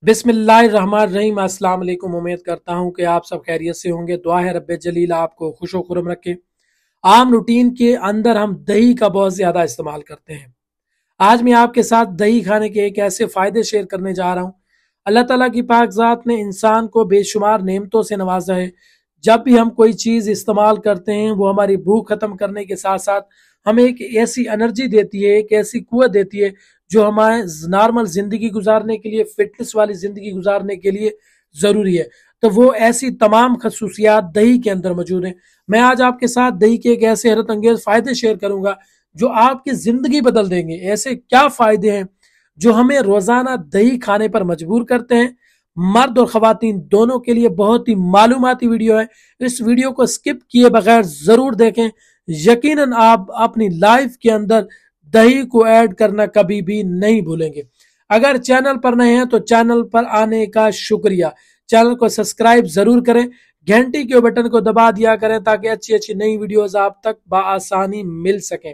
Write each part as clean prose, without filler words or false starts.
बिस्मिल्लाहिर्रहमानिर्रहीम। अस्सलाम वालेकुम। उम्मीद करता हूं कि आप सब खैरियत से होंगे। दुआ है रब्बे जलील आपको खुशो खुरम रखे। आम रूटीन के अंदर हम दही का बहुत ज्यादा इस्तेमाल करते हैं। आज मैं आपके साथ दही खाने के एक ऐसे फायदे शेयर करने जा रहा हूं। अल्लाह ताला की पाक जात ने इंसान को बेशुमार नेमतों से नवाजा है। जब भी हम कोई चीज इस्तेमाल करते हैं वो हमारी भूख खत्म करने के साथ साथ हमें एक ऐसी एनर्जी देती है, एक ऐसी कुव्वत देती है जो हमारे नॉर्मल जिंदगी गुजारने के लिए, फिटनेस वाली जिंदगी गुजारने के लिए जरूरी है। तो वो ऐसी तमाम खसूसियात दही के अंदर मौजूद हैं। मैं आज आपके साथ दही के एक ऐसे हैरत अंगेज फायदे शेयर करूंगा जो आपकी जिंदगी बदल देंगे। ऐसे क्या फायदे हैं जो हमें रोजाना दही खाने पर मजबूर करते हैं। मर्द और खवातीन दोनों के लिए बहुत ही मालूमाती वीडियो है। इस वीडियो को स्किप किए बगैर जरूर देखें। यकीनन आप अपनी लाइफ के अंदर दही को ऐड करना कभी भी नहीं भूलेंगे। अगर चैनल पर नए हैं तो चैनल पर आने का शुक्रिया। चैनल को सब्सक्राइब जरूर करें, घंटी के बटन को दबा दिया करें ताकि अच्छी अच्छी नई वीडियोस आप तक बआसानी मिल सकें।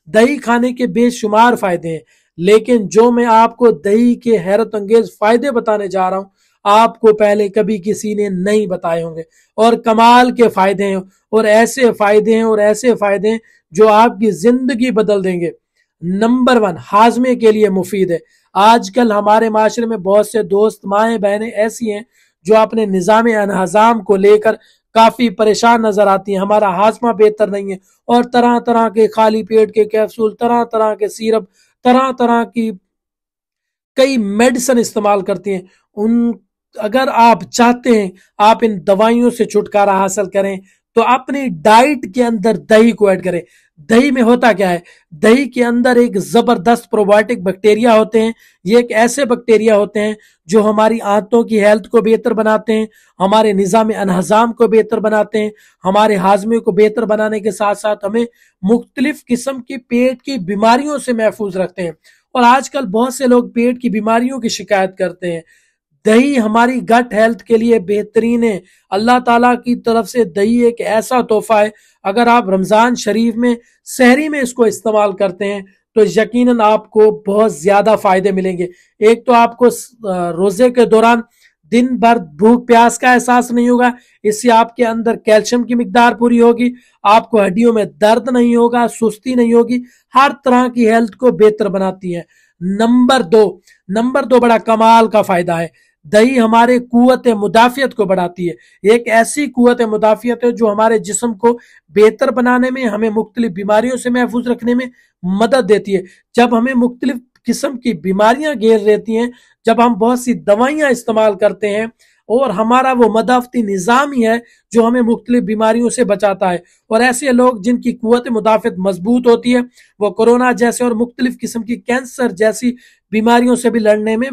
दही खाने के बेशुमार फायदे हैं, लेकिन जो मैं आपको दही के हैरत अंगेज फायदे बताने जा रहा हूं आपको पहले कभी किसी ने नहीं बताए होंगे। और कमाल के फायदे हैं, और ऐसे फायदे हैं, और ऐसे फायदे हैं जो आपकी जिंदगी बदल देंगे। नंबर 1, हाजमे के लिए मुफीद है। आजकल हमारे माशरे में बहुत से दोस्त, माएं, बहनें ऐसी हैं जो अपने निजाम अनहजाम को लेकर काफी परेशान नजर आती हैं। हमारा हाजमा बेहतर नहीं है और तरह तरह के खाली पेट के कैप्सूल, तरह तरह के सिरप, तरह तरह की कई मेडिसिन इस्तेमाल करती हैं। उन अगर आप चाहते हैं आप इन दवाइयों से छुटकारा हासिल करें तो अपनी डाइट के अंदर दही को ऐड करें। दही में होता क्या है? दही के अंदर एक जबरदस्त प्रोबायोटिक बैक्टीरिया होते हैं। ये एक ऐसे बैक्टीरिया होते हैं जो हमारी आंतों की हेल्थ को बेहतर बनाते हैं, हमारे निजाम अनहजाम को बेहतर बनाते हैं, हमारे हाजमे को बेहतर बनाने के साथ साथ हमें मुख्तलिफ किस्म की पेट की बीमारियों से महफूज रखते हैं। और आजकल बहुत से लोग पेट की बीमारियों की शिकायत करते हैं। दही हमारी गट हेल्थ के लिए बेहतरीन है। अल्लाह ताला की तरफ से दही एक ऐसा तोहफा है। अगर आप रमजान शरीफ में सहरी में इसको इस्तेमाल करते हैं तो यकीनन आपको बहुत ज्यादा फायदे मिलेंगे। एक तो आपको रोजे के दौरान दिन भर भूख प्यास का एहसास नहीं होगा, इससे आपके अंदर कैल्शियम की मिकदार पूरी होगी, आपको हड्डियों में दर्द नहीं होगा, सुस्ती नहीं होगी, हर तरह की हेल्थ को बेहतर बनाती है। नंबर दो बड़ा कमाल का फायदा है। दही हमारे कुव्वत मुदाफियत को बढ़ाती है। एक ऐसी कुव्वत मुदाफियत है जो हमारे जिस्म को बेहतर बनाने में, हमें मुख्तलिफ बीमारियों से महफूज रखने में मदद देती है। जब हमें मुख्तलिफ किस्म की बीमारियां घेर रहती हैं, जब हम बहुत सी दवाइयां इस्तेमाल करते हैं और हमारा वो मदाफती निज़ाम ही है जो हमें मुख्तलिफ बीमारियों से बचाता है। और ऐसे लोग जिनकी कुव्वत मुदाफियत मजबूत होती है वो कोरोना जैसे और मुख्तलिफ किस्म की कैंसर जैसी बीमारियों से भी लड़ने में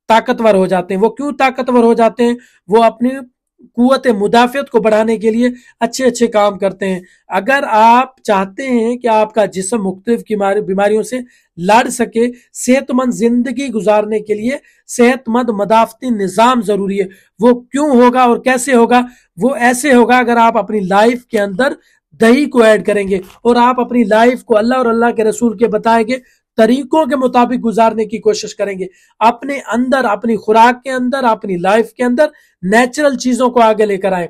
ताकतवर हो जाते हैं। वो क्यों ताकतवर हो जाते हैं? वो अपनी कुव्वत मुदाफियत को बढ़ाने के लिए अच्छे अच्छे काम करते हैं। अगर आप चाहते हैं कि आपका जिस्म मुख्तलिफ बीमारियों से लड़ सके, सेहतमंद जिंदगी गुजारने के लिए सेहतमंद मदाफती निज़ाम जरूरी है। वो क्यों होगा और कैसे होगा? वो ऐसे होगा अगर आप अपनी लाइफ के अंदर दही को ऐड करेंगे और आप अपनी लाइफ को अल्लाह और अल्लाह के रसूल के बताए गए तरीकों के मुताबिक गुजारने की कोशिश करेंगे। अपने अंदर, अपनी खुराक के अंदर, अपनी लाइफ के अंदर नेचुरल चीजों को आगे लेकर आए।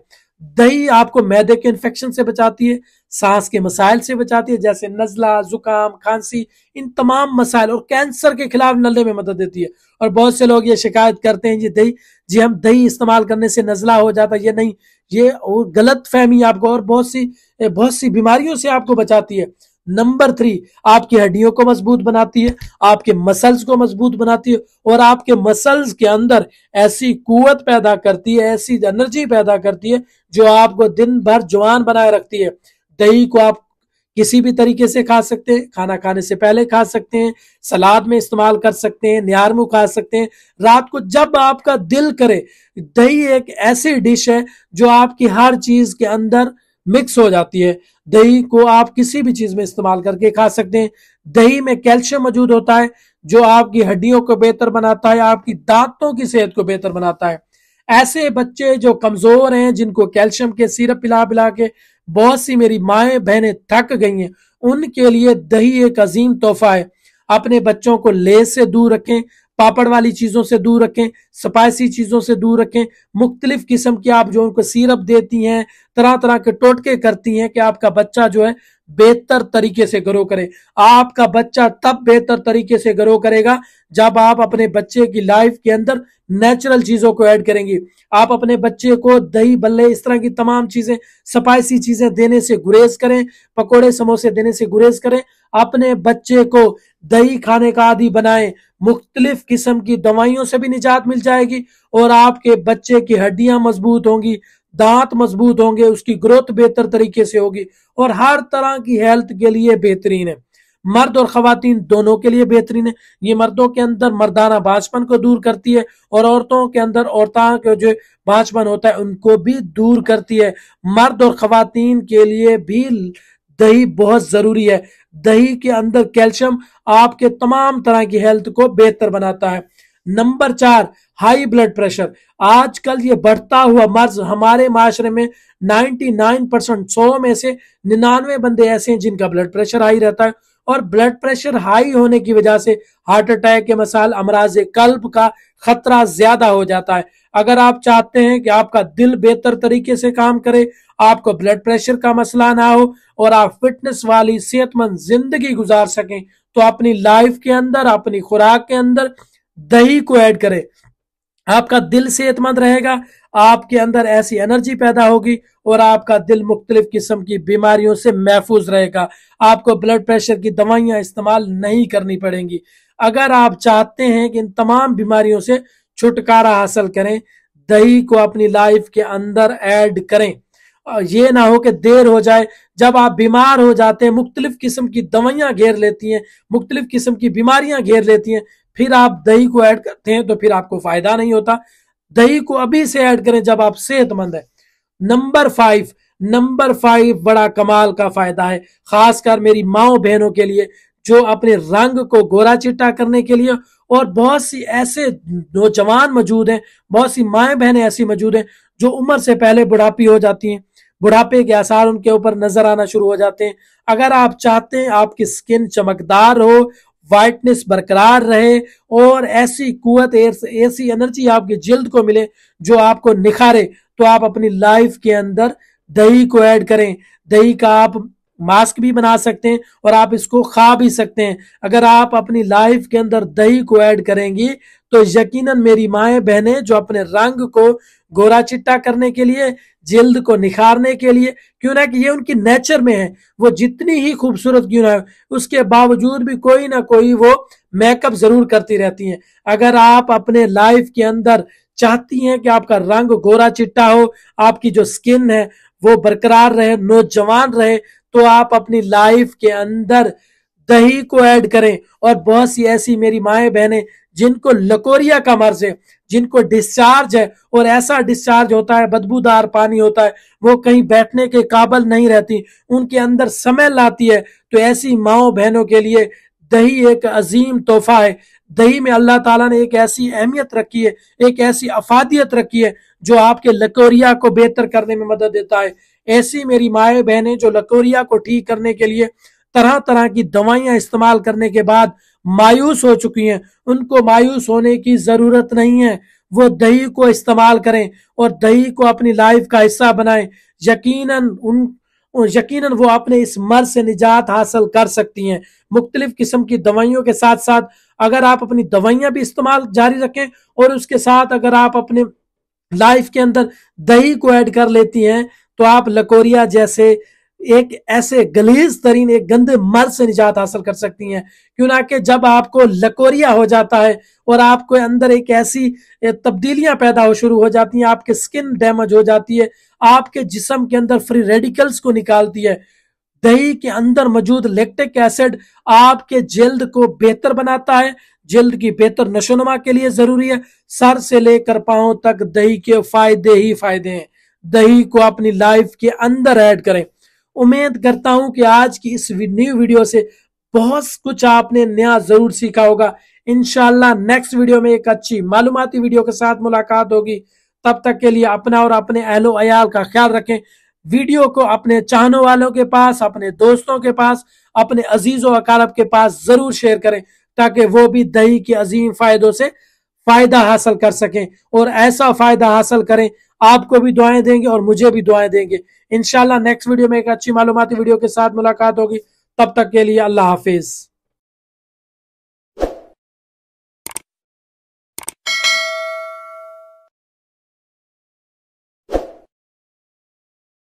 दही आपको मैदे के इन्फेक्शन से बचाती है, सांस के मसाइल से बचाती है जैसे नजला, जुकाम, खांसी, इन तमाम मसाइल, और कैंसर के खिलाफ लड़ने में मदद देती है। और बहुत से लोग ये शिकायत करते हैं जी हम दही इस्तेमाल करने से नजला हो जाता है। ये नहीं, ये गलत फहमी आपको और बहुत सी बीमारियों से आपको बचाती है। नंबर 3, आपकी हड्डियों को मजबूत बनाती है, आपके मसल्स को मजबूत बनाती है और आपके मसल्स के अंदर ऐसी कुव्वत पैदा करती है, ऐसी एनर्जी पैदा करती है जो आपको दिन भर जवान बनाए रखती है। दही को आप किसी भी तरीके से खा सकते हैं, खाना खाने से पहले खा सकते हैं, सलाद में इस्तेमाल कर सकते हैं, निहार खा सकते हैं, रात को जब आपका दिल करे। दही एक ऐसी डिश है जो आपकी हर चीज के अंदर मिक्स हो जाती है। दही को आप किसी भी चीज में इस्तेमाल करके खा सकते हैं। दही में कैल्शियम मौजूद होता है जो आपकी हड्डियों को बेहतर बनाता है, आपकी दांतों की सेहत को बेहतर बनाता है। ऐसे बच्चे जो कमजोर हैं, जिनको कैल्शियम के सिरप पिला पिला के बहुत सी मेरी माएं बहनें थक गई हैं, उनके लिए दही एक अजीम तोहफा है। अपने बच्चों को लेज से दूर रखें, पापड़ वाली चीजों से दूर रखें, स्पाइसी चीजों से दूर रखें। मुख्तलिफ किस्म की आप जो उनको सिरप देती हैं, तरह तरह के टोटके करती हैं कि आपका बच्चा जो है बेहतर तरीके से ग्रो करे। आपका बच्चा तब बेहतर तरीके से ग्रो करेगा जब आप अपने बच्चे की लाइफ के अंदर नेचुरल चीजों को ऐड करेंगी। आप अपने बच्चे को दही बल्ले इस तरह की तमाम चीजें, स्पाइसी चीजें देने से गुरेज करें, पकोड़े समोसे देने से गुरेज करें। अपने बच्चे को दही खाने का आदी बनाएं। मुख्तलिफ किस्म की दवाइयों से भी निजात मिल जाएगी और आपके बच्चे की हड्डियां मजबूत होंगी, दांत मजबूत होंगे, उसकी ग्रोथ बेहतर तरीके से होगी और हर तरह की हेल्थ के लिए बेहतरीन है। मर्द और खवातीन दोनों के लिए बेहतरीन है। ये मर्दों के अंदर मर्दाना बांझपन को दूर करती है और औरतों के अंदर औरतों के जो बांझपन होता है उनको भी दूर करती है। मर्द और खवातीन के लिए भी दही बहुत जरूरी है। दही के अंदर कैल्शियम आपके तमाम तरह की हेल्थ को बेहतर बनाता है। Number 4, high blood pressure. आजकल ये बढ़ता हुआ मर्ज हमारे माशरे में 99% 100 में से 99 बंदे ऐसे हैं जिनका ब्लड प्रेशर हाई रहता है और ब्लड प्रेशर हाई होने की वजह से हार्ट अटैक के मसाइल, अमराज कल्ब का खतरा ज्यादा हो जाता है। अगर आप चाहते हैं कि आपका दिल बेहतर तरीके से काम करे, आपको ब्लड प्रेशर का मसला ना हो और आप फिटनेस वाली सेहतमंद जिंदगी गुजार सकें, तो अपनी लाइफ के अंदर, अपनी खुराक के अंदर दही को ऐड करें। आपका दिल सेहतमंद रहेगा, आपके अंदर ऐसी एनर्जी पैदा होगी और आपका दिल मुख्तलिफ किस्म की बीमारियों से महफूज रहेगा। आपको ब्लड प्रेशर की दवाइयां इस्तेमाल नहीं करनी पड़ेंगी। अगर आप चाहते हैं कि इन तमाम बीमारियों से छुटकारा हासिल करें, दही को अपनी लाइफ के अंदर ऐड करें। ये ना हो कि देर हो जाए, जब आप बीमार हो जाते हैं, मुख्तलिफ किस्म की दवाइयां घेर लेती हैं, मुख्तलिफ किस्म की बीमारियां घेर लेती हैं, फिर आप दही को ऐड करते हैं तो फिर आपको फायदा नहीं होता। दही को अभी से ऐड करें जब आप सेहतमंद है। नंबर 5 बड़ा कमाल का फायदा है, खासकर मेरी माओ बहनों के लिए जो अपने रंग को गोरा चिट्टा करने के लिए, और बहुत सी ऐसे नौजवान मौजूद हैं, बहुत सी माएँ बहनें ऐसी मौजूद हैं जो उम्र से पहले बुढ़ापी हो जाती हैं, बुढ़ापे के आसार उनके ऊपर नजर आना शुरू हो जाते हैं। अगर आप चाहते हैं आपकी स्किन चमकदार हो, वाइटनेस बरकरार रहे और ऐसी कुव्वत, ऐसी एनर्जी आपकी जिल्द को मिले जो आपको निखारे, तो आप अपनी लाइफ के अंदर दही को ऐड करें। दही का आप मास्क भी बना सकते हैं और आप इसको खा भी सकते हैं। अगर आप अपनी लाइफ के अंदर दही को ऐड करेंगी तो यकीनन मेरी माएँ बहनें जो अपने रंग को गोरा चिट्टा करने के लिए, जिल्द को निखारने के लिए, क्यों ना कि ये उनकी नेचर में है, वो जितनी ही खूबसूरत क्यों ना हो, उसके बावजूद भी कोई ना कोई वो मेकअप जरूर करती रहती हैं। अगर आप अपने लाइफ के अंदर चाहती हैं कि आपका रंग गोरा चिट्टा हो, आपकी जो स्किन है वो बरकरार रहे, नौजवान रहे, तो आप अपनी लाइफ के अंदर दही को ऐड करें। और बहुत सी ऐसी मेरी माएँ बहनें जिनको लकोरिया का मर्ज है, जिनको डिस्चार्ज है और ऐसा डिस्चार्ज होता है, बदबूदार पानी होता है, वो कहीं बैठने के काबिल नहीं रहती, उनके अंदर स्मेल आती है, तो ऐसी माओ बहनों के लिए दही एक अजीम तोहफा है। दही में अल्लाह ताला ने एक ऐसी अहमियत रखी है, एक ऐसी अफादियत रखी है जो आपके लकोरिया को बेहतर करने में मदद देता है। ऐसी मेरी माएँ बहनें जो लकोरिया को ठीक करने के लिए तरह तरह की दवाइयां इस्तेमाल करने के बाद मायूस हो चुकी हैं, उनको मायूस होने की जरूरत नहीं है। वो दही को इस्तेमाल करें और दही को अपनी लाइफ का हिस्सा बनाएं। यकीनन वो अपने इस मर्ज से निजात हासिल कर सकती हैं। मुख्तलिफ किस्म की दवाइयों के साथ साथ अगर आप अपनी दवाइयां भी इस्तेमाल जारी रखें और उसके साथ अगर आप अपने लाइफ के अंदर दही को ऐड कर लेती हैं, तो आप लकोरिया जैसे एक ऐसे गलीज तरीन, एक गंदे मर्ज से निजात हासिल कर सकती हैं। क्यों ना कि जब आपको लकोरिया हो जाता है और आपको अंदर एक ऐसी तब्दीलियां पैदा हो शुरू हो जाती हैं, आपकी स्किन डैमेज हो जाती है, आपके जिस्म के अंदर फ्री रेडिकल्स को निकालती है। दही के अंदर मौजूद लैक्टिक एसिड आपके जल्द को बेहतर बनाता है, जल्द की बेहतर नशोनुमा के लिए जरूरी है। सर से लेकर पांव तक दही के फायदे ही फायदे हैं। दही को अपनी लाइफ के अंदर ऐड करें। उम्मीद करता हूं कि आज की इस न्यू वीडियो से बहुत कुछ आपने नया जरूर सीखा होगा। इंशाल्लाह नेक्स्ट वीडियो में एक अच्छी मालूमाती वीडियो के साथ मुलाकात होगी। तब तक के लिए अपना और अपने अहलो अयाल का ख्याल रखें। वीडियो को अपने चाहने वालों के पास, अपने दोस्तों के पास, अपने अजीजों अकारब के पास जरूर शेयर करें تاکہ وہ بھی دہی کے عظیم فائدوں سے فائدہ حاصل کر سکیں اور ایسا فائدہ حاصل کریں. آپ کو بھی دعائیں دیں گے اور مجھے بھی دعائیں دیں گے. انشاءاللہ نیکسٹ ویڈیو میں ایک اچھی معلوماتی ویڈیو کے ساتھ ملاقات ہوگی. تب تک کے لیے اللہ حافظ.